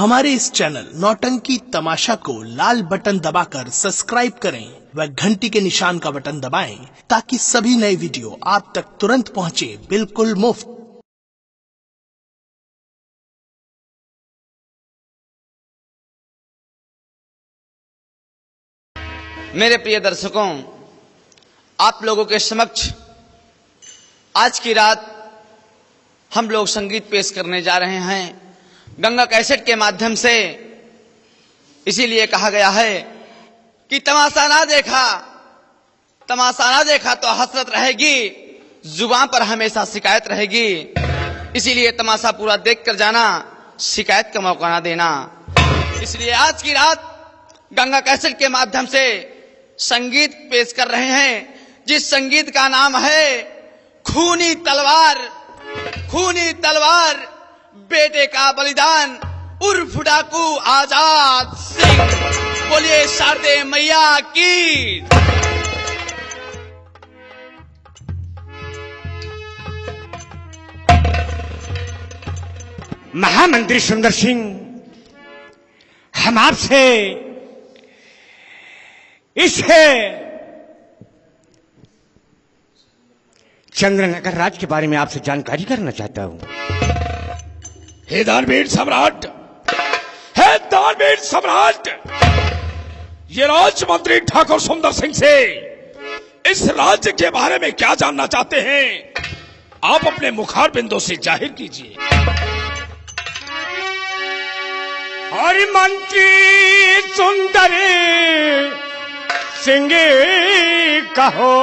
हमारे इस चैनल नौटंकी तमाशा को लाल बटन दबाकर सब्सक्राइब करें व घंटी के निशान का बटन दबाएं ताकि सभी नए वीडियो आप तक तुरंत पहुंचे बिल्कुल मुफ्त। मेरे प्रिय दर्शकों, आप लोगों के समक्ष आज की रात हम लोग संगीत पेश करने जा रहे हैं गंगा कैसेट के माध्यम से। इसीलिए कहा गया है कि तमाशा ना देखा तो हसरत रहेगी, जुबान पर हमेशा शिकायत रहेगी। इसीलिए तमाशा पूरा देख कर जाना, शिकायत का मौका ना देना। इसलिए आज की रात गंगा कैसेट के माध्यम से संगीत पेश कर रहे हैं, जिस संगीत का नाम है खूनी तलवार। खूनी तलवार, बेटे का बलिदान, उर्फ डाकू आजाद सिंह। बोलिए शारदे मैया की। महामंत्री सुंदर सिंह, हम आपसे इसे चंद्रनगर राज के बारे में आपसे जानकारी करना चाहता हूं। हे दानवीर सम्राट, हे दानवीर सम्राट, ये राजमंत्री ठाकुर सुंदर सिंह से इस राज्य के बारे में क्या जानना चाहते हैं, आप अपने मुखार बिंदु से जाहिर कीजिए। और मंत्री सुंदर सिंह कहो,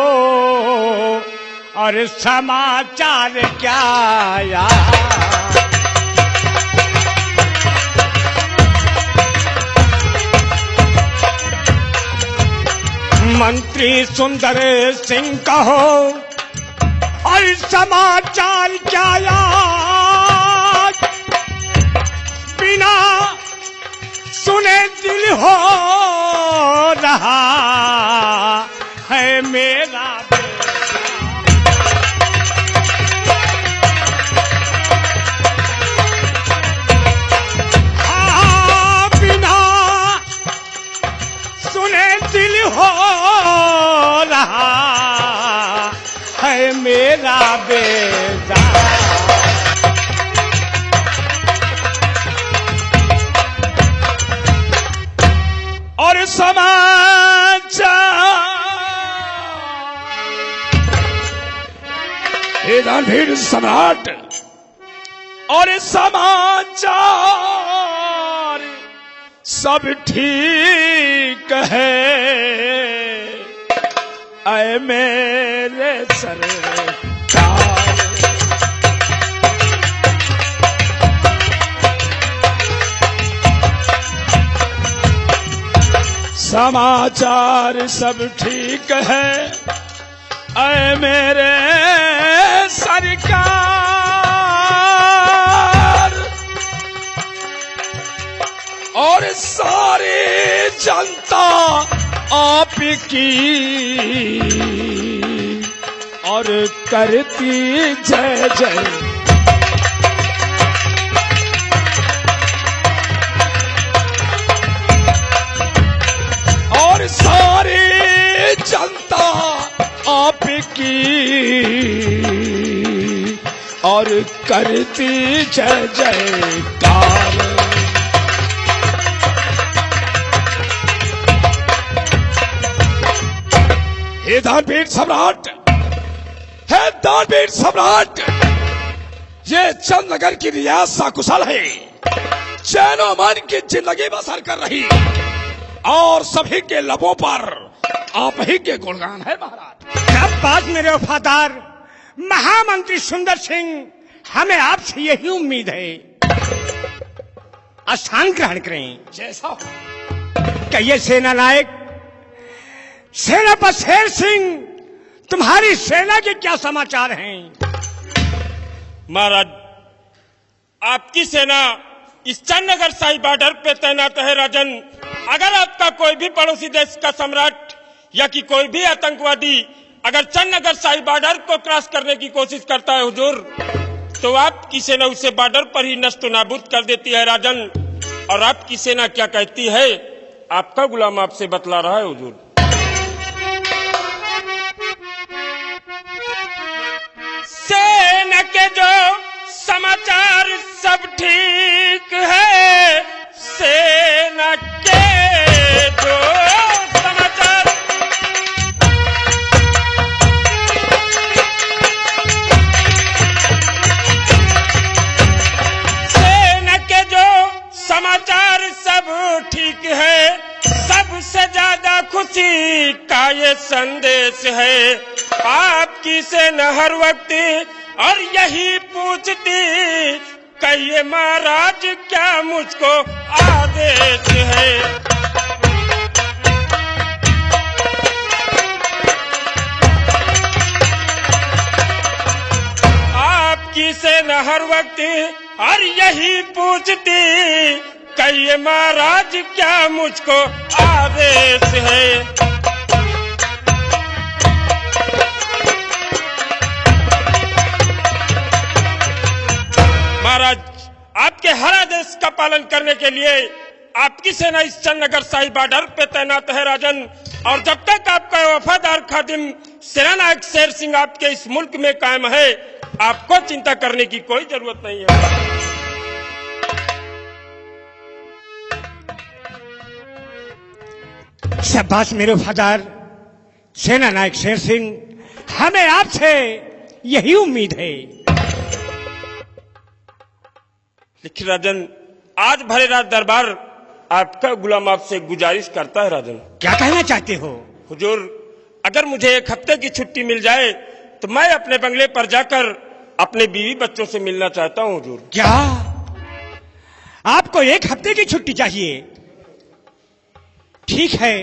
और समाचार क्या यार। मंत्री सुंदर सिंह कहो, और समाचार क्या यार। बिना सुने दिल हो रहा है मेरा। बिना सुने दिल हो रहा है मेरा बेटा। और समाचार, हे दानवीर सम्राट, और समाचार सब ठीक है ऐ मेरे सरकार। समाचार सब ठीक है ऐ मेरे सरकार। और सारी जनता आपकी और करती जय जय। और सारी जनता आपकी और करती जय जयकार। हे दानवीर सम्राट, हे दानवीर सम्राट, ये चंद्रनगर की रियासत सकुशल है, चैन और अमन की जिंदगी बसर कर रही, और सभी के लबों पर आप ही के गुणगान है महाराज। क्या बात मेरे वफादार महामंत्री सुंदर सिंह, हमें आपसे यही उम्मीद है। स्थान ग्रहण करें। जैसा हो। कहिए सेना नायक, सेनापति शेर सिंह, तुम्हारी सेना के क्या समाचार हैं? महाराज, आपकी सेना इस चंद्रनगर शाही बॉर्डर पे तैनात है राजन। अगर आपका कोई भी पड़ोसी देश का सम्राट या कि कोई भी आतंकवादी अगर चंद्रनगर शाही बॉर्डर को क्रॉस करने की कोशिश करता है हुजूर, तो आपकी सेना उसे बॉर्डर पर ही नष्ट नाबूद कर देती है राजन। और आपकी सेना क्या कहती है, आपका गुलाम आपसे बतला रहा है हुजूर। सेना के जो समाचार सब ठीक है, सेना के जो समाचार समाचार सब ठीक है, सबसे ज्यादा खुशी का ये संदेश है। आपकी सेना हर वक्त और यही पूछती, कहिए महाराज क्या मुझको आदेश है। आपकी सेना हर वक्त और यही पूछती, कहिए महाराज क्या मुझको आदेश है। महाराज, आपके हर आदेश का पालन करने के लिए आपकी सेना इस चंदनगर शाही बॉर्डर पे तैनात है राजन। और जब तक आपका वफादार खादिम सेनानायक शेर सिंह आपके इस मुल्क में कायम है, आपको चिंता करने की कोई जरूरत नहीं है। शाबाश मेरे वफादार सेनानायक शेर सिंह, हमें आपसे यही उम्मीद है। देखिए राजन, आज भरे रात दरबार आपका गुलाम आपसे गुजारिश करता है राजन। क्या कहना चाहते हो? हुजूर, अगर मुझे 1 हफ्ते की छुट्टी मिल जाए तो मैं अपने बंगले पर जाकर अपने बीवी बच्चों से मिलना चाहता हूँ हुजूर। क्या आपको 1 हफ्ते की छुट्टी चाहिए? ठीक है,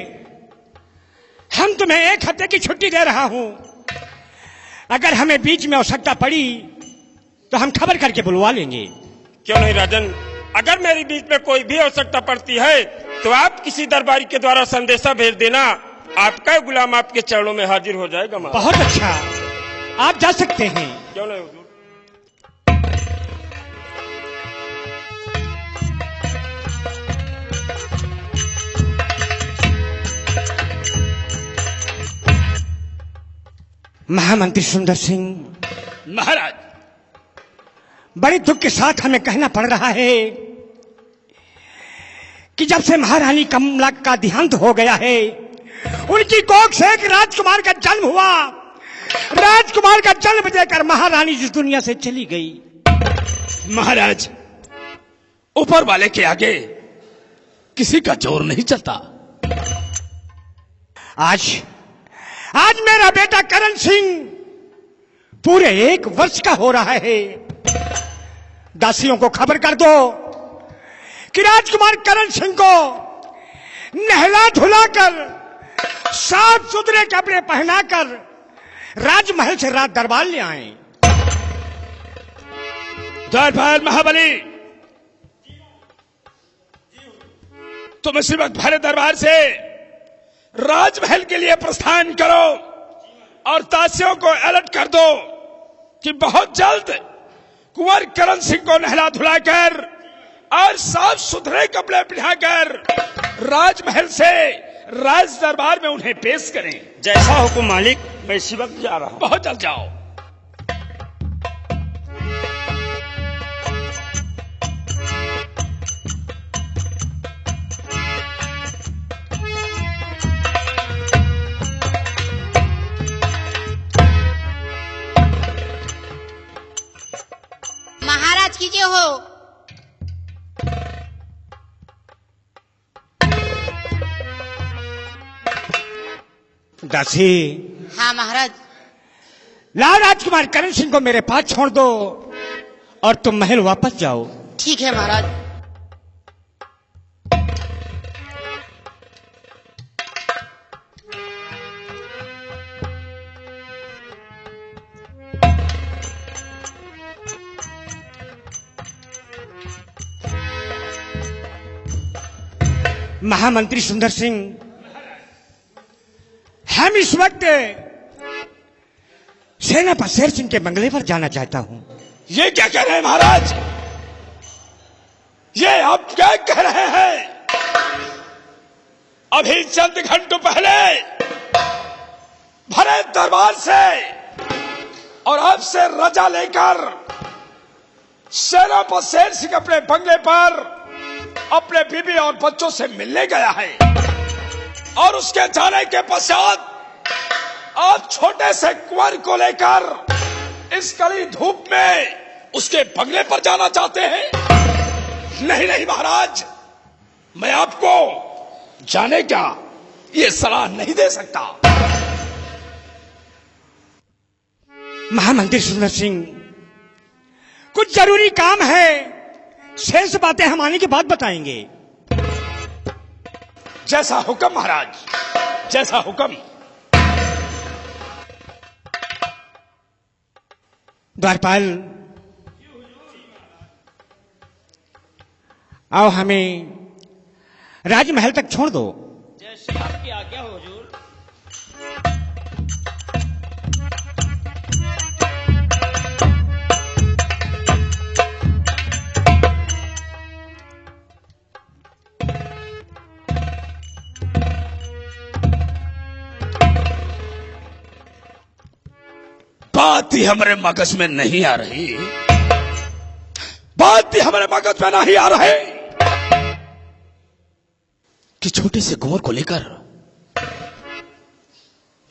हम तुम्हें 1 हफ्ते की छुट्टी दे रहा हूं। अगर हमें बीच में आवश्यकता पड़ी तो हम खबर करके बुलवा लेंगे। क्यों नहीं राजन, अगर मेरी बीच में कोई भी आवश्यकता पड़ती है तो आप किसी दरबारी के द्वारा संदेशा भेज देना, आपका गुलाम आपके चरणों में हाजिर हो जाएगा। बहुत अच्छा, आप जा सकते हैं। क्यों नहीं हुजूर। महामंत्री सुंदर सिंह महाराज, बड़े दुख के साथ हमें कहना पड़ रहा है कि जब से महारानी कमला का देहांत हो गया है, उनकी कोख से एक राजकुमार का जन्म हुआ। राजकुमार का जन्म देकर महारानी इस दुनिया से चली गई। महाराज, ऊपर वाले के आगे किसी का जोर नहीं चलता। आज मेरा बेटा करण सिंह पूरे 1 वर्ष का हो रहा है। दासियों को खबर कर दो कि राजकुमार करण सिंह को नहला धुलाकर, साफ सुथरे कपड़े पहनाकर राजमहल से रात दरबार ले आए। दरबार महाबली, तुम इसी वक्त भरे दरबार से राजमहल के लिए प्रस्थान करो और दासियों को अलर्ट कर दो कि बहुत जल्द कुंवर करण सिंह को नहला धुलाकर और साफ सुथरे कपड़े पहनाकर राजमहल से राज दरबार में उन्हें पेश करें। जैसा हुकुम मालिक, मैं इसी वक्त जा रहा हूं। बहुत जल्द जाओ। महाराज कीजिए हो। दासी, हाँ महाराज। लाल राजकुमार करण सिंह को मेरे पास छोड़ दो और तुम महल वापस जाओ। ठीक है महाराज। महामंत्री सुंदर सिंह, हम इस वक्त सेनापति शेर सिंह के बंगले पर जाना चाहता हूं। ये क्या कह रहे हैं महाराज? ये आप क्या कह रहे अभी चंद घंटों पहले भरे दरबार से और अब से रजा लेकर सेनापति शेर सिंह अपने बंगले पर अपने बीबी और बच्चों से मिलने गया है। और उसके जाने के पश्चात आप छोटे से कुंवर को लेकर इस कड़ी धूप में उसके बंगले पर जाना चाहते हैं? नहीं नहीं महाराज, मैं आपको जाने का ये सलाह नहीं दे सकता। महामंत्री सुंदर सिंह, कुछ जरूरी काम है, शेष बातें हम आने के बाद बताएंगे। जैसा हुक्म महाराज, जैसा हुक्म। द्वारपाल, आओ हमें राजमहल तक छोड़ दो। जैसी आपकी आज्ञा हो हुजूर। बात ही हमारे मगज में नहीं आ रही, बात ही हमारे मगज में नहीं आ रही कि छोटे से कुंवर को लेकर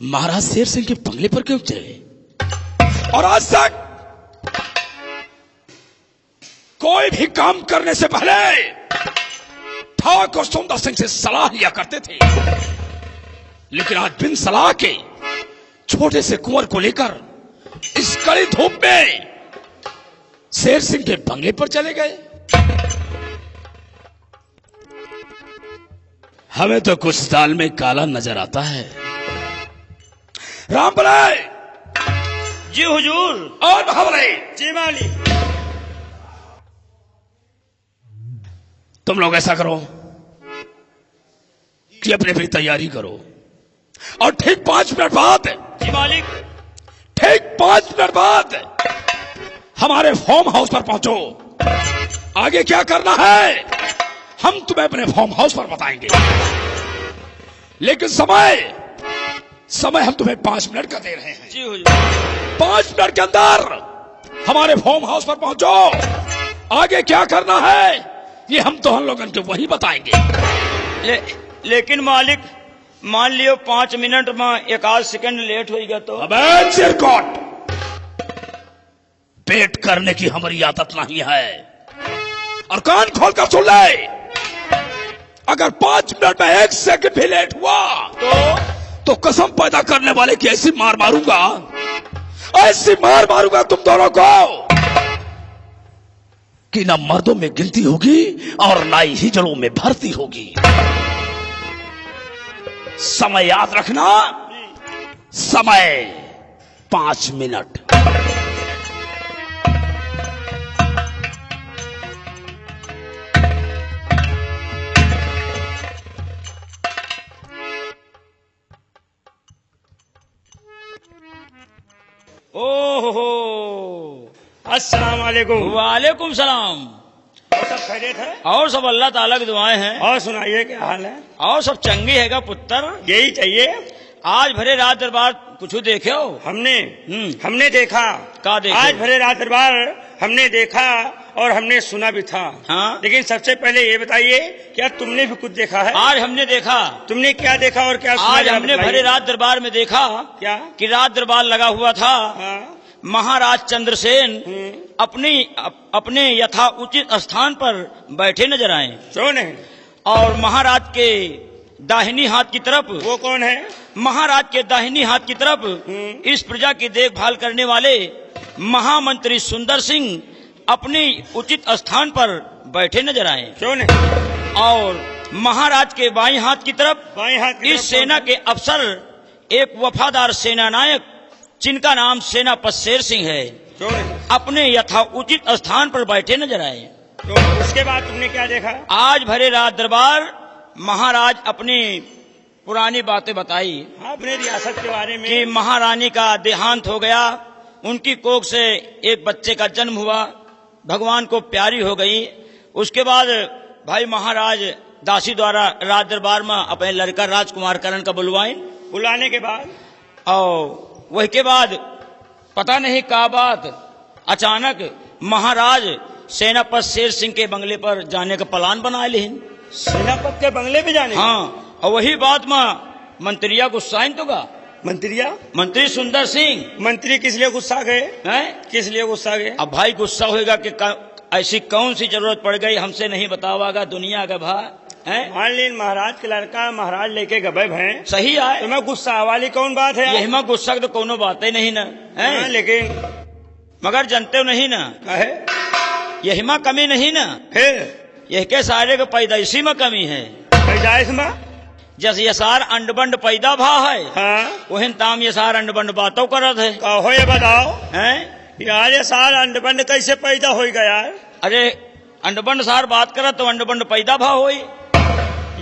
महाराज शेर सिंह के बंगले पर क्यों चले और आज तक कोई भी काम करने से पहले ठाकुर सुंदर सिंह से सलाह लिया करते थे, लेकिन आज बिन सलाह के छोटे से कुंवर को लेकर इस कड़ी धूप में शेर सिंह के बंगले पर चले गए। हमें तो कुछ दाल में काला नजर आता है। राम बलाए जी हुजूर। और महाबले जी मालिक। तुम लोग ऐसा करो कि अपनी अपनी तैयारी करो और ठीक 5 मिनट बाद, जी मालिक। ठीक 5 मिनट बाद हमारे फार्म हाउस पर पहुंचो। आगे क्या करना है हम तुम्हें अपने फार्म हाउस पर बताएंगे, लेकिन समय हम तुम्हें 5 मिनट का दे रहे हैं। जी हुजूर। 5 मिनट के अंदर हमारे फार्म हाउस पर पहुंचो। आगे क्या करना है ये हम तो हम लोगों को वही बताएंगे। लेकिन मालिक, मान लियो 5 मिनट में 1 सेकंड लेट हो गया तो? अबे चिरकोट, पेट करने की हमारी आदत नहीं है। और कान खोलकर सुन ले, अगर 5 मिनट में 1 सेकंड भी लेट हुआ तो कसम पैदा करने वाले की ऐसी मार मारूंगा, ऐसी मार मारूंगा तुम दोनों को कि ना मर्दों में गिनती होगी और ना ही हिजड़ों में भर्ती होगी। समय याद रखना, समय 5 मिनट। ओहो, अस्सलाम वालेकुम। वालेकुम सलाम। और सब खैरियत है? और सब अल्लाह ताला की दुआएं हैं। और सुनाइए क्या हाल है? और सब चंगी हैगा पुत्र। यही चाहिए। आज भरे रात दरबार कुछ देखे हो? हमने देखा। का देखे? आज भरे रात दरबार हमने देखा और हमने सुना भी था। हाँ? लेकिन सबसे पहले ये बताइए, क्या तुमने भी कुछ देखा है? आज हमने देखा। तुमने क्या देखा और क्या सुना? आज हमने भरे रात दरबार में देखा क्या कि रात दरबार लगा हुआ था। हाँ? महाराज चंद्रसेन अपने यथा उचित स्थान पर बैठे नजर आए। कौन है? और महाराज के दाहिनी हाथ की तरफ, वो कौन है? महाराज के दाहिनी हाथ की तरफ इस प्रजा की देखभाल करने वाले महामंत्री सुंदर सिंह अपने उचित स्थान पर बैठे नजर आए। कौन है? और महाराज के बाईं हाथ की तरफ, बाईं हाथ की इस तरफ सेना के अफसर एक वफादार सेना नायक जिनका नाम सेनापति शेर सिंह है, कौन है? अपने यथा उचित स्थान पर बैठे नजर आए। तो उसके बाद तुमने क्या देखा? आज भरे रात दरबार महाराज अपनी पुरानी बातें बताई। अपने रियासत के बारे में कि महारानी का देहांत हो गया, उनकी कोख से एक बच्चे का जन्म हुआ, भगवान को प्यारी हो गई। उसके बाद भाई महाराज दासी द्वारा राज दरबार में अपने लड़का राजकुमार करण का बुलवाइन। बुलाने के बाद और वही के बाद पता नहीं का बात अचानक महाराज सेनापति शेर सिंह के बंगले पर जाने का प्लान बना लेन। सेनापति के बंगले पे जाने? हाँ, और वही बात में मंत्रिया गुस्साइन तो गा। मंत्रिया? मंत्री सुंदर सिंह। मंत्री किस लिए गुस्सा गए? हैं? किस लिए गुस्सा गए? अब भाई गुस्सा होएगा कि ऐसी कौन सी जरूरत पड़ गई हमसे नहीं बतावागा दुनिया का भा है। मान लीन महाराज के लड़का महाराज लेके गए हैं, सही है, तो मैं गुस्सा वाली कौन बात है? यही में गुस्सा तो कोनो बात ही नहीं ना है। लेकिन मगर जानते हो नहीं ना है यही में कमी नहीं ना, फिर यह के सारे का पैदाइशी में कमी है। पैदाइश में जैसे ये सार अंडबंड पैदा भा है, हाँ, वही ताम ये सार अंडबंड बातों करत है। कहो ये बताओ हैं? यार ये सार अंडबंड कैसे पैदा होगा यार? अरे अंडबंड सार बात करत तो अंडबंड पैदा भा होई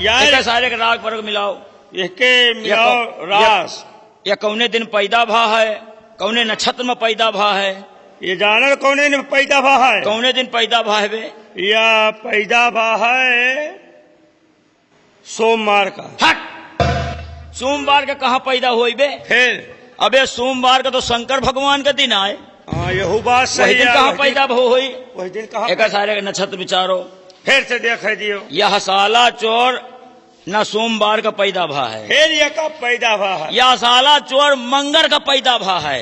यार। सारे के राग वर्ग मिलाओ, इसके मिलाओ रास। या कौने दिन पैदा भा है, कौने नक्षत्र में पैदा भा है, ये जानर कौने ने पैदा भा है? कौने दिन पैदा भा है? या पैदा भा है सोमवार का। हट, सोमवार का कहाँ पैदा हुई बे? फिर अबे सोमवार का तो शंकर भगवान का दिन आए। हाँ, यही बात सही वही दिन है। कहाँ पैदा हुई? वही दिन कहाँ? एक सारे का नक्षत्र विचारो, फिर से देख दियो। यह साला चोर न सोमवार का पैदा भा है, फिर ये कब पैदा भा है? यह साला चोर मंगर का पैदा भा है।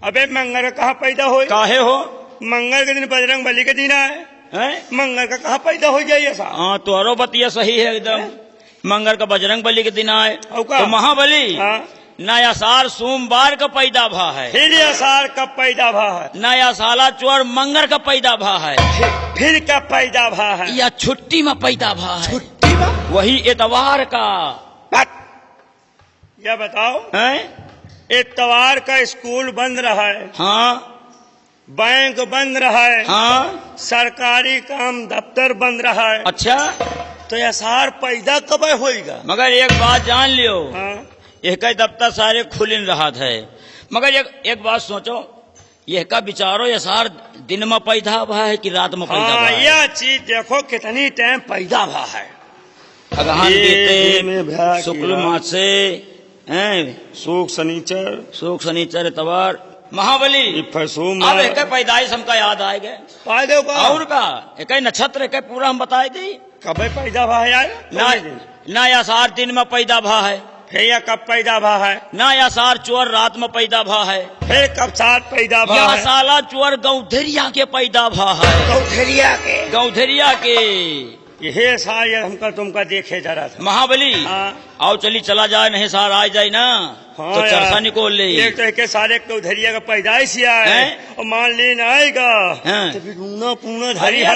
अबे मंगल का कहाँ पैदा हो? काहे हो? मंगल के दिन बजरंग बली के दिन आए, हैं? मंगल का कहाँ पैदा हो जाइए साहब? हाँ, तो बतिया सही है एकदम। मंगल का बजरंग बली के दिन आए और का? तो महाबली हाँ? नया साल सोमवार का पैदा भा है, फिर ये साल कब पैदा भा है? नया साला चोर मंगर का पैदा भा है, फिर कब पैदा भा है? या छुट्टी में पैदा भा है, छुट्टी में? वही एतवार का। यह बताओ, हैं? इतवार का स्कूल बंद रहा है, हाँ बैंक बंद रहा है, हाँ, सरकारी काम दफ्तर बंद रहा है, अच्छा, तो यह सार पैदा कब होगा? मगर एक बात जान लियो, हाँ? एक दफ्तर सारे खुलिन रहा है, मगर एक बात सोचो, यह का विचारो ये सार दिन में पैदा भा है कि रात में पैदा भा हाँ, है? यह चीज देखो कितनी टाइम पैदा भा है। अगहन ये में बीते भा शुक्ल किया। मास से हैं, सूख शनिचर सुख शनिचर इतवार महाबली। अब एक पैदाइश हमका याद आए गए फायदे का और का एक नक्षत्र एक पूरा हम बताए दी। कब पैदा भा है यार? ना या सार दिन में पैदा भा है, फिर यह कब पैदा भा है? ना या सार चोर रात में पैदा भा है, फिर कब सार पैदा भा या है? साला चोर गौधरिया के पैदा भा है, गौधरिया के। गौधरिया के। यह सार यार हमका तुमका देखे जा रहा था। महाबली हाँ। आओ चली चला जाए, नहीं सार आ जाए ना हाँ तो चरसा यार। निकोल ले। एक तो एक सारे गौधरिया का पैदाइश ही आए हैं? और मान लेना आएगा हैं? तो फिर ढूंढना पूना अरे धरी तो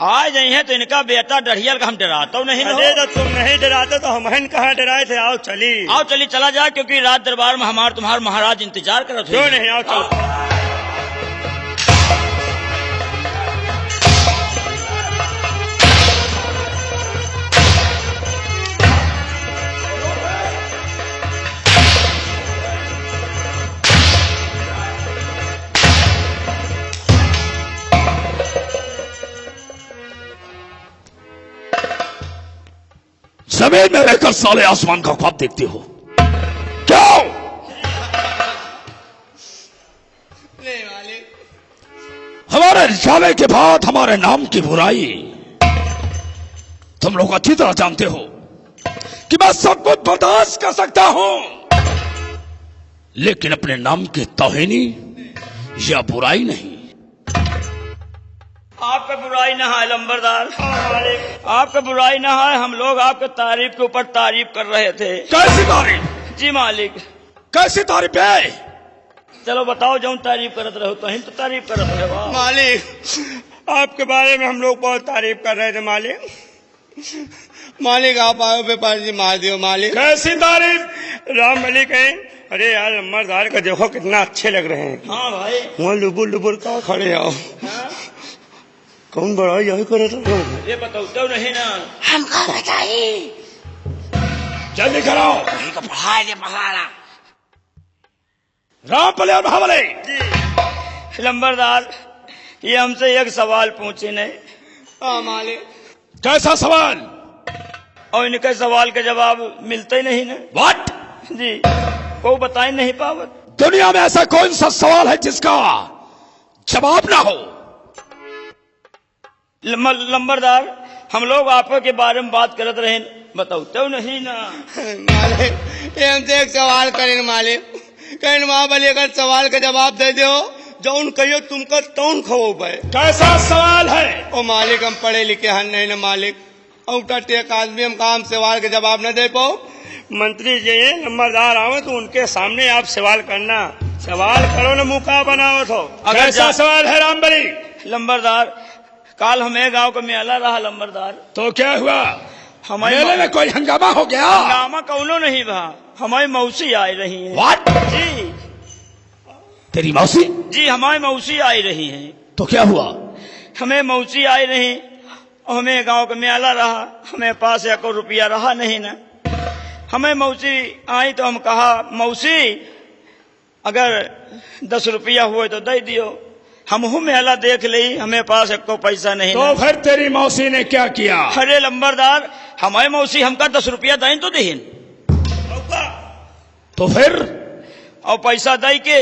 आ जाए हैं तो इनका बेटा डढ़ियल का हम डराता हूँ नहीं अरे ना। तो तुम नहीं डराते तो हम कहाँ डराए थे? आओ चली। आओ चली चला जाए, क्योंकि रात दरबार में हमार तुम्हार महाराज इंतजार करत क्यों हुए। नहीं? आओ चलो। जमीन में रहकर साले आसमान का ख्वाब देखते हो क्यों? हमारे जाने के बाद हमारे नाम की बुराई तुम लोग अच्छी तरह जानते हो कि मैं सब कुछ बर्दाश्त कर सकता हूं, लेकिन अपने नाम की तौहीनी या बुराई नहीं। आपका बुराई ना है लंबरदार, आपका बुराई ना है, हम लोग आपके तारीफ के ऊपर तारीफ कर रहे थे। कैसी तारीफ? जी मालिक। कैसी तारीफ है? चलो बताओ, जो तारीफ करत रहो तो हम तो तारीफ करत रहे। वाह। मालिक आपके बारे में हम लोग बहुत तारीफ कर रहे थे मालिक। मालिक आप आयो व्यापार जी मार दियो मालिक। कैसी तारीफ? राम बली कहें, अरे यार लम्बरदार का देखो कितना अच्छे लग रहे हैं। हाँ भाई। वहाँ लुबुर लुबुर का खड़े आओ। कौन बड़ा यही करे तो? ये बताओ तो नहीं ना। हमको बताइए। जल्दी कराओ। पढ़ा दे महाराणा। राम पलियार महाबली। लंबरदार ये हमसे एक सवाल पूछे नहीं। हाँ मालिक। कैसा सवाल? और इनके सवाल के जवाब मिलते ही नहीं ना। व्हाट? जी को बता ही नहीं पावत। दुनिया में ऐसा कौन सा सवाल है जिसका जवाब ना हो? लंबरदार, हम लोग आपके के बारे में बात करते रहे, बताओ तो नहीं ना। मालिक ये हमसे एक सवाल करें मालिक, कहीं महाबली अगर सवाल का जवाब दे दो जौन कहियो तुमको तौन खो पाए। कैसा सवाल है? ओ मालिक हम पढ़े लिखे हैं नहीं ना मालिक, औटा टेक आदमी हम काम सवाल के जवाब न दे पाओ। मंत्री जी नंबरदार आवे तो उनके सामने आप सवाल करना, सवाल करो ना मुका बनाओ तो। कैसा सवाल है रामबली? लंबरदार, काल हमें गांव का मेला रहा लंबरदार। तो क्या हुआ? हमारे मेले में कोई हंगामा हो गया? हंगामा कौनो नहीं भा, हमारी मौसी आई रही है। व्हाट? जी तेरी मौसी? जी हमारी मौसी आई रही है। तो क्या हुआ? हमें मौसी आई रही, हमें गांव का मेला रहा, हमें पास 1 रुपया रहा नहीं ना। हमें मौसी आई तो हम कहा मौसी अगर 10 रुपया हुए तो दे दियो, हम मेला देख ली, हमें पास 1 पैसा नहीं। तो फिर तेरी मौसी ने क्या किया? अरे लंबरदार, हमारी मौसी हमका 10 रुपया दें तो देन, तो फिर? और पैसा दे के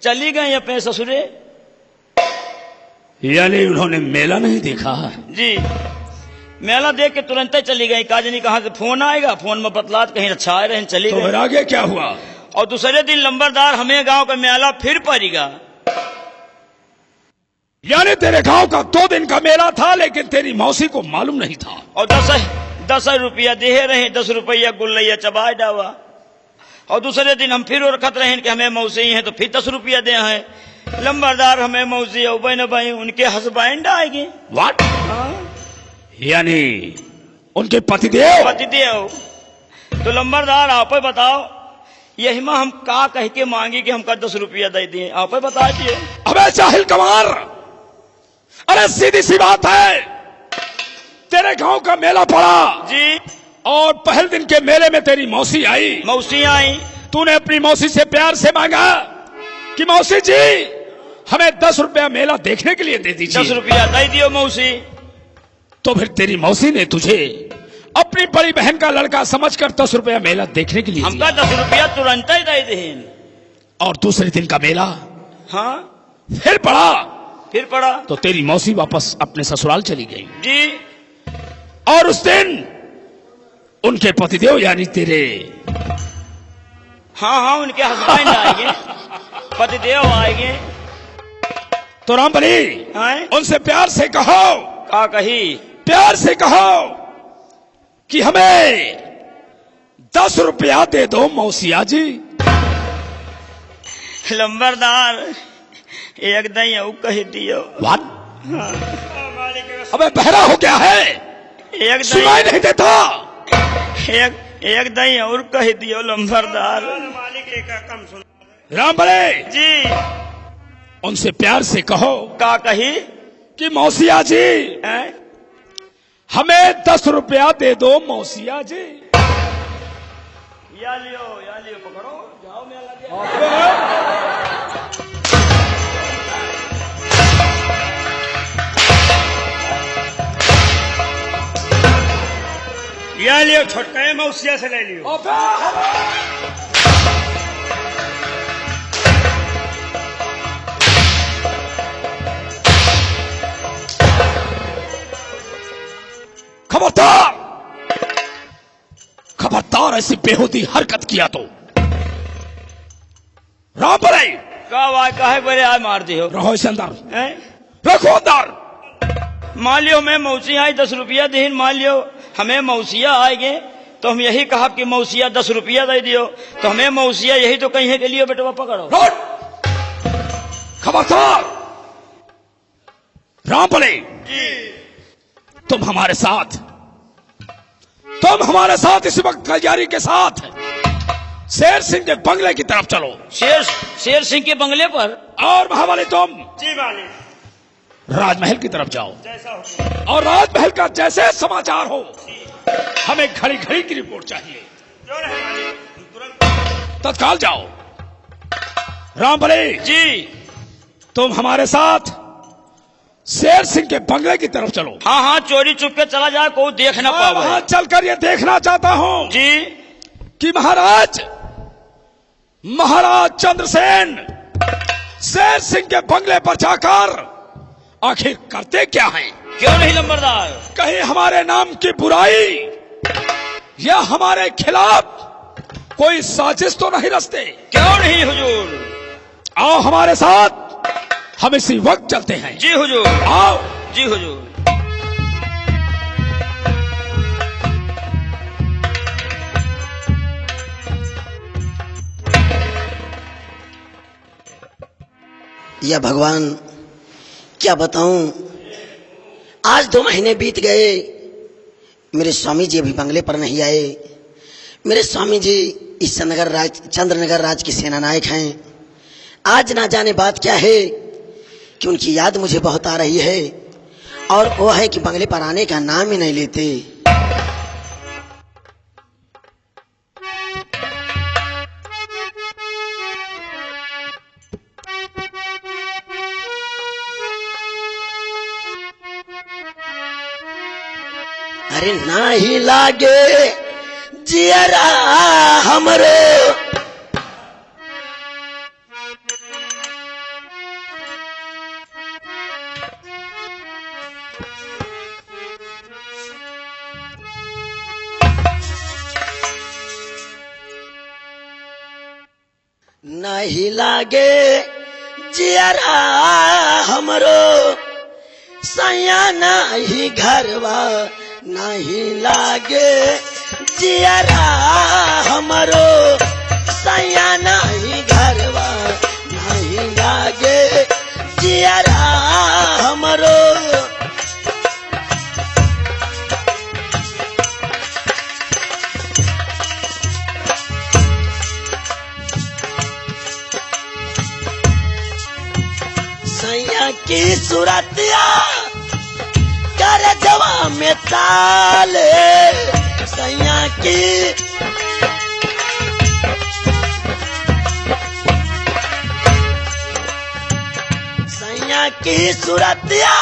चली गई अपने ससुरे। यानी उन्होंने मेला नहीं देखा? जी मेला देख के तुरंत ही चली गई, काजनी कहाँ से फोन आएगा, फोन में बतलात कहीं अच्छा आए रहे, चली तो फिर गई। आगे क्या हुआ? और दूसरे दिन लंबरदार हमें गांव का मेला फिर पड़ेगा। यानी तेरे गांव का 2 दिन का मेला था लेकिन तेरी मौसी को मालूम नहीं था। और 10 रुपया दे रहे, 10 रुपया गुल्लैया चबाए डावा। और दूसरे दिन हम फिर रखत रहे कि हमें मौसी हैं तो फिर 10 रुपया दे हैं। लंबरदार हमें मौसी और बहन भाई उनके हस्बैंड आएंगे। व्हाट? यानी उनके पतिदेव। तो लंबरदार आप ही बताओ, यही में हम का कह के मांगी कि हमका 10 रुपया दे दिए, आप ही बता दिए। अबे जाहिल कमार, अरे सीधी सी बात है, तेरे गांव का मेला पड़ा जी और पहले दिन के मेले में तेरी मौसी आई। मौसी आई, तूने अपनी मौसी से प्यार से मांगा कि मौसी जी हमें 10 रुपया मेला देखने के लिए दे दीजिए। 10 रुपया दे दियो मौसी। तो फिर तेरी मौसी ने तुझे अपनी बड़ी बहन का लड़का समझकर 10 रुपया मेला देखने के लिए हमका 10 रुपया तुरंत ही दे दें। और दूसरे दिन का मेला हाँ फिर पड़ा तो तेरी मौसी वापस अपने ससुराल चली गई। जी और उस दिन उनके पतिदेव यानी तेरे हाँ उनके हस्बैंड आएंगे, पतिदेव आएंगे। तो रामबली हैं? उनसे प्यार से कहो, का कही? प्यार से कहो कि हमें 10 रुपया दे दो मौसिया जी। लंबरदार एक दई कह दियो। व्हाट? अबे बहरा हो गया है, एक सुनाई नहीं देता? एक दई और कह दियो लंबरदार। रामबली जी उनसे प्यार से कहो का कही? कि मौसिया जी हैं? हमें 10 रुपया दे दो मौसिया जी। या लियो पकड़ो, जाओ मेला या लियो, छोटका मौसिया से ले लियो। खबरदार ऐसी बेहूदी हरकत किया तो रामबली काहे बड़े आए मार दियो। रहो इसे अंदर, हैं? रखो अंदर। मान लियो मैं मौसी आई 10 रुपया दीन, मान लियो हमें मौसिया आएंगे तो हम यही कहा कि मौसिया 10 रुपया दे दियो, तो हमें मौसिया यही तो कहीं है के लिए बेटवा पकड़ो। खबरदार रामबली, तुम हमारे साथ इस वक्त कलजारी के साथ शेर सिंह के बंगले की तरफ चलो। शेर सिंह के बंगले पर? और महाबली तुम जी मालिक राजमहल की तरफ जाओ, जैसा हो। और राजमहल का जैसे समाचार हो हमें घड़ी घड़ी की रिपोर्ट चाहिए। जो रहे मालिक, तुरंत तत्काल जाओ। रामबली जी तुम हमारे साथ शेर सिंह के बंगले की तरफ चलो। हाँ हाँ, चोरी चुप के चला जाए, कोई देख ना पावे। वहां चलकर ये देखना चाहता हूं जी कि महाराज चंद्रसेन शेर सिंह के बंगले पर जाकर आखिर करते क्या हैं? क्यों नहीं लंबरदार? कहीं हमारे नाम की बुराई या हमारे खिलाफ कोई साजिश तो नहीं रचते? क्यों नहीं हुजूर? आओ हमारे साथ, हम इसी वक्त चलते हैं। जी हुजूर। आओ। जी हुजूर। या भगवान, क्या बताऊं, आज 2 महीने बीत गए, मेरे स्वामी जी अभी बंगले पर नहीं आए। मेरे स्वामी जी इस चंद्रनगर राज के सेनानायक हैं। आज ना जाने बात क्या है कि उनकी याद मुझे बहुत आ रही है, और वो है कि बंगले पर आने का नाम ही नहीं लेते। अरे नाही लागे जियरा हमरो, नहीं लागे जियरा हमरो, सैया नहीं घरवा, नहीं लागे जियरा हमरो, सैया नहीं घरवा, नहीं लागे जियरा हमरो। सैया की सूरतिया कर जवा में ताले, सैया की सूरतिया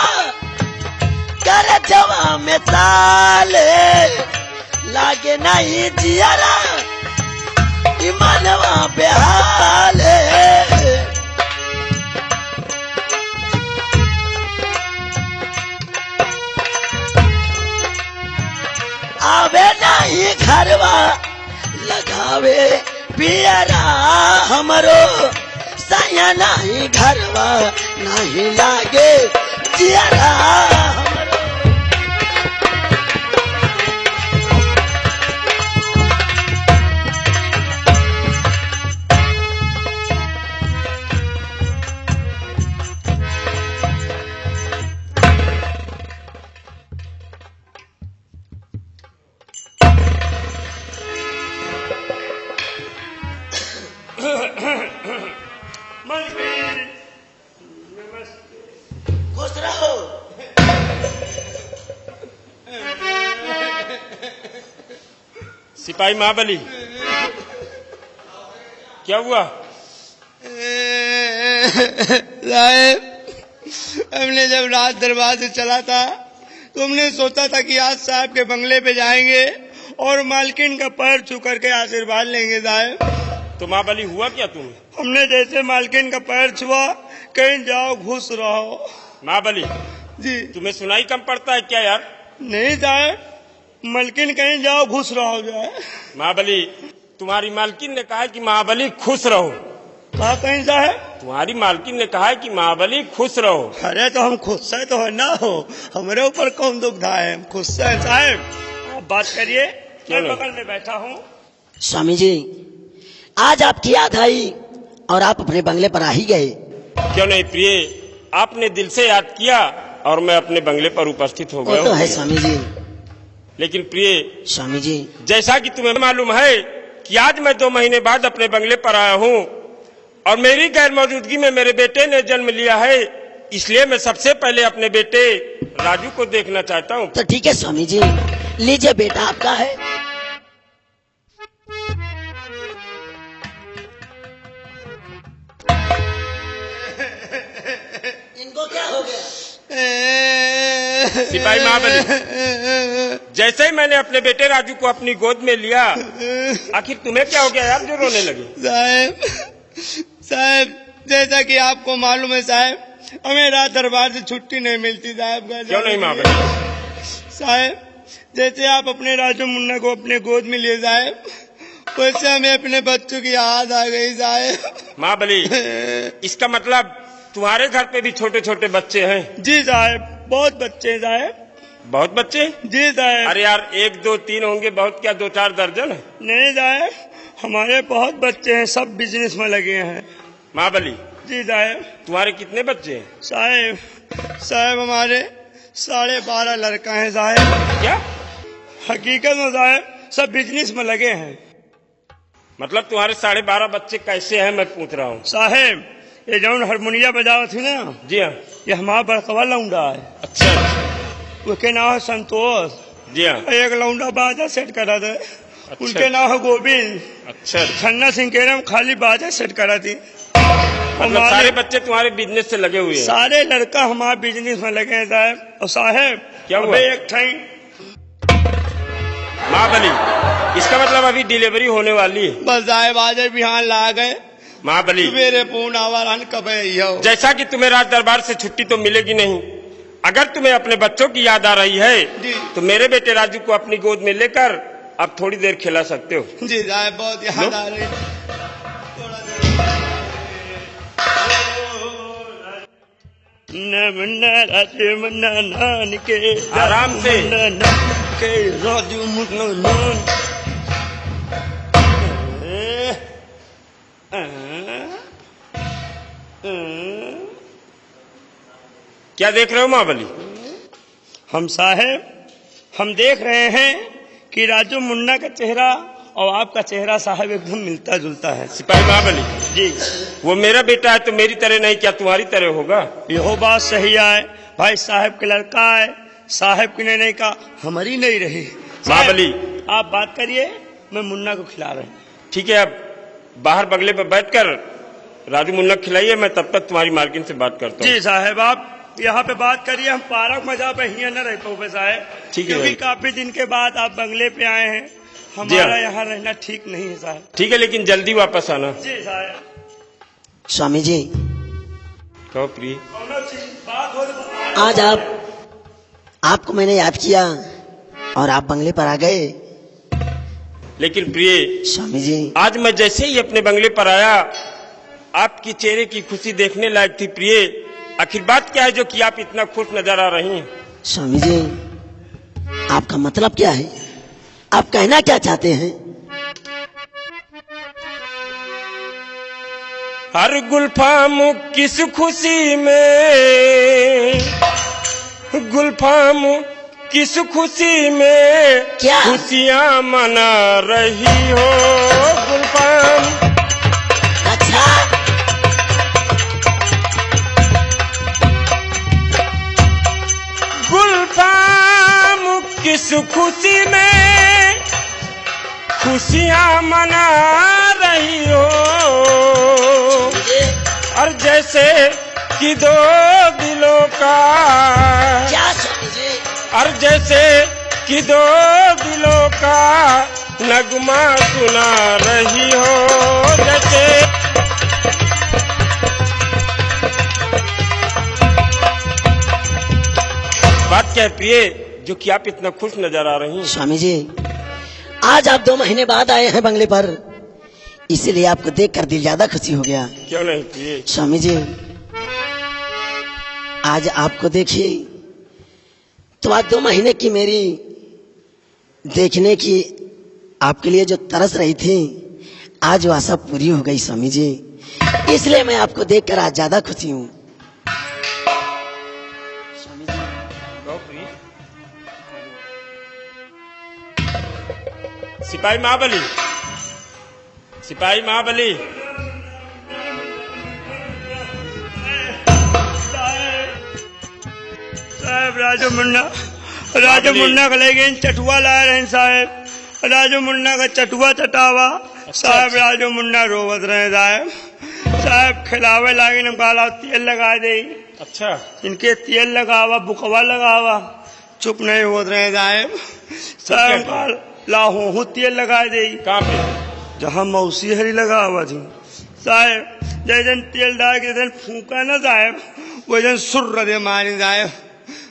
कर जवा में ताले, लागे नहीं जियरा मनवा बेहाले। आवे नहीं घरवा लगावे पियरा हमरो, सैया नहीं घरवा, नहीं लागे जियरा हमरो। खुश रहो। सिपाही महाबली, क्या हुआ? साहब, हमने जब रात दरबार से चला था तो हमने सोचा था कि आज साहब के बंगले पे जाएंगे और मालकिन का पैर छू करके आशीर्वाद लेंगे। साहब, तो महाबली हुआ क्या तुम्हें? हमने जैसे मालकिन का पैर छुआ, कहीं जाओ घुस रहो। महाबली जी। तुम्हें सुनाई कम पड़ता है क्या यार? नहीं साहब, मालकिन कहीं जाओ घुस रहो जाए। महाबली, तुम्हारी मालकिन ने कहा है कि महाबली खुश रहो। कहा कहीं साहब? तुम्हारी मालकिन ने कहा है कि महाबली खुश रहो। अरे तो हम खुश है तो ना हो, हमारे ऊपर कौन दुविधा है, हम खुश है। साहब आप बात करिए, मैं बगल में बैठा हूँ। स्वामी जी, आज आपकी याद आई और आप अपने बंगले पर आ ही गए। क्यों नहीं प्रिय, आपने दिल से याद किया और मैं अपने बंगले पर उपस्थित हो गया। वो तो है स्वामी जी। लेकिन प्रिय स्वामी जी, जैसा कि तुम्हें मालूम है कि आज मैं 2 महीने बाद अपने बंगले पर आया हूँ और मेरी गैर मौजूदगी में मेरे बेटे ने जन्म लिया है, इसलिए मैं सबसे पहले अपने बेटे राजू को देखना चाहता हूँ। तो ठीक है स्वामी जी, लीजिए बेटा आपका है। इनको क्या हो गया? सिपाही महाबली, जैसे ही मैंने अपने बेटे राजू को अपनी गोद में लिया, आखिर तुम्हें क्या हो गया यार जो रोने लगे? साहब जैसा कि आपको मालूम है साहब, हमें रात दरबार से छुट्टी नहीं मिलती साहब। क्यों नहीं महाबली? साहब जैसे आप अपने राजू मुन्ना को अपने गोद में लिए साहब, वैसे हमें अपने बच्चों की याद आ गई साहब। महाबली, इसका मतलब तुम्हारे घर पे भी छोटे छोटे बच्चे हैं? जी साहब, बहुत बच्चे हैं साहब। बहुत बच्चे? जी साहब। अरे यार 1 2 3 होंगे, बहुत क्या 2-4 दर्जन है? नहीं साहब, हमारे बहुत बच्चे हैं, सब बिजनेस में लगे हैं। महाबली जी साहब। तुम्हारे कितने बच्चे हैं? साहब हमारे 12.5 लड़का है साहब। क्या? हकीकत में साहब सब बिजनेस में लगे हैं। मतलब तुम्हारे 12.5 बच्चे कैसे हैं मैं पूछ रहा हूँ? साहब ये जौन हारमोनिया बजावा थी ना, जी हाँ। ये हमारा बड़कवा लौंडा है। अच्छा। उसके नाम है संतोष। जी हाँ। एक लौंडा बाजा सेट करा था। अच्छा। उनके नाम है गोविंद। अच्छा। खन्ना सिंह के नाम खाली बाजा सेट करा थी। मतलब सारे बच्चे तुम्हारे बिजनेस से लगे हुए हैं? सारे लड़का हमारे बिजनेस में लगे हैं साहब। और साहब क्या हुआ? एक ठाई महाबली, इसका मतलब अभी डिलीवरी होने वाली है? बस साहब आज बिहान ला गए। महाबली मेरे पूर्ण आवारान कब है? जैसा कि तुम्हें राज दरबार से छुट्टी तो मिलेगी नहीं, अगर तुम्हें अपने बच्चों की याद आ रही है तो मेरे बेटे राजू को अपनी गोद में लेकर अब थोड़ी देर खिला सकते हो। जी साहब बहुत याद आ रही। नान के आराम से के राजू मुन्ना क्या देख रहे हो महाबली? हम देख रहे हैं कि राजू मुन्ना का चेहरा और आपका चेहरा साहब एकदम मिलता जुलता है। सिपाही महाबली जी, वो मेरा बेटा है तो मेरी तरह नहीं, क्या तुम्हारी तरह होगा? यहो बात सही है भाई, साहब के लड़का है, साहब की नहीं कहा हमारी नहीं रही। महाबली आप बात करिए, मैं मुन्ना को खिला रहा हूँ। ठीक है, अब बाहर बगले पर बैठकर राजू मुन्ना खिलाइए, मैं तब तक तुम्हारी मार्किन से बात करता हूँ। जी साहब आप यहाँ पे बात करिए, हम पार्क में जा पे हियाँ न रह पाओ साहब। ठीक है क्योंकि भाई। काफी दिन के बाद आप बंगले पे आए हैं, हमारा यहाँ रहना ठीक नहीं है साहब। ठीक है, लेकिन जल्दी वापस आना। जी साहब। स्वामी जी कहो प्रिय। बात हो आज आपको मैंने याद किया और आप बंगले पर आ गए। लेकिन प्रिय स्वामी जी आज मैं जैसे ही अपने बंगले पर आया, आपकी चेहरे की खुशी देखने लायक थी। प्रिय आखिर बात क्या है जो कि आप इतना खुश नजर आ रही हैं? स्वामी जी आपका मतलब क्या है? आप कहना क्या चाहते हैं? हर गुलफाम किस खुशी में, गुलफाम किस खुशी में क्या? खुशियाँ मना रही हो गुलफाम। अच्छा गुलफाम किस खुशी में खुशियाँ मना रही हो, और जैसे कि दो दिलों का, क्या स्वामी जी? और जैसे कि दो दिलों का नगमा सुना रही हो। जैसे बात क्या है प्रिय जो कि आप इतना खुश नजर आ रही हैं? स्वामी जी आज आप 2 महीने बाद आए हैं बंगले पर, इसीलिए आपको देखकर दिल ज्यादा खुशी हो गया। क्यों नहीं प्रिय? स्वामी जी आज आपको देखिए तो आज 2 महीने की मेरी देखने की आपके लिए जो तरस रही थी, आज वो आशा पूरी हो गई स्वामी जी, इसलिए मैं आपको देखकर आज ज्यादा खुशी हूँ। सिपाही महाबली, सिपाही महाबली, साहब राजू मुन्ना को ले गए, चटुआ ला रहे हैं साहब। राजू मुन्ना का चटुआ चटावा साहब। राजू मुन्ना रोवत रहे साहब खिलावे लागे, हम काला तेल लगा दे। अच्छा इनके तेल लगावा, बुकवा लगावा चुप नहीं हो रहे साहब। साहब लाहू हूँ तेल लगा दे। कहाँ पे? जहाँ मौसी हरी लगा हुआ थी साहब, जैसे तेल डाल के जैसे फूका ना साहब, वैसे सुर दे मारी साहब।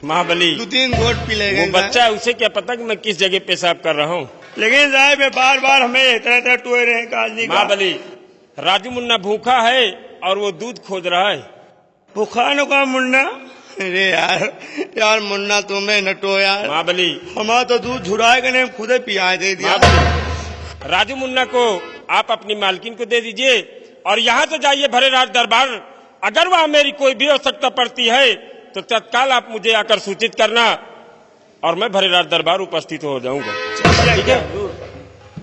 महाबली 2-3 घोट पी ले गए। वो बच्चा है, उसे क्या पता कि मैं किस जगह पेशाब कर रहा हूँ। लेकिन साहब बार बार हमें तरह टोए रहे काजनी का। महाबली राजू मुन्ना भूखा है और वो दूध खोज रहा है। भूखा न का मुन्ना? अरे यार मुन्ना तुम्हें नटो यार। महाबली हमारा तो दूध झुराए के नहीं खुदे पिया दे दिया। महाबली राजू मुन्ना को आप अपनी मालकिन को दे दीजिए और यहाँ से जाइए भरे राज दरबार। अगर वहाँ मेरी कोई भी आवश्यकता पड़ती है तो तत्काल आप मुझे आकर सूचित करना और मैं भरे राज दरबार उपस्थित हो जाऊंगा। ठीक है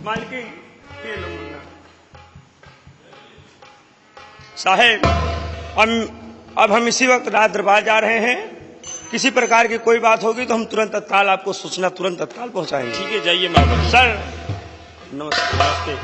मालकिन ये लो मुन्ना। साहेब अब हम इसी वक्त राज दरबार जा रहे हैं। किसी प्रकार की कोई बात होगी तो हम तुरंत तत्काल आपको सूचना तुरंत तत्काल पहुंचाएंगे। ठीक है जाइए महाबली। सर नमस्ते।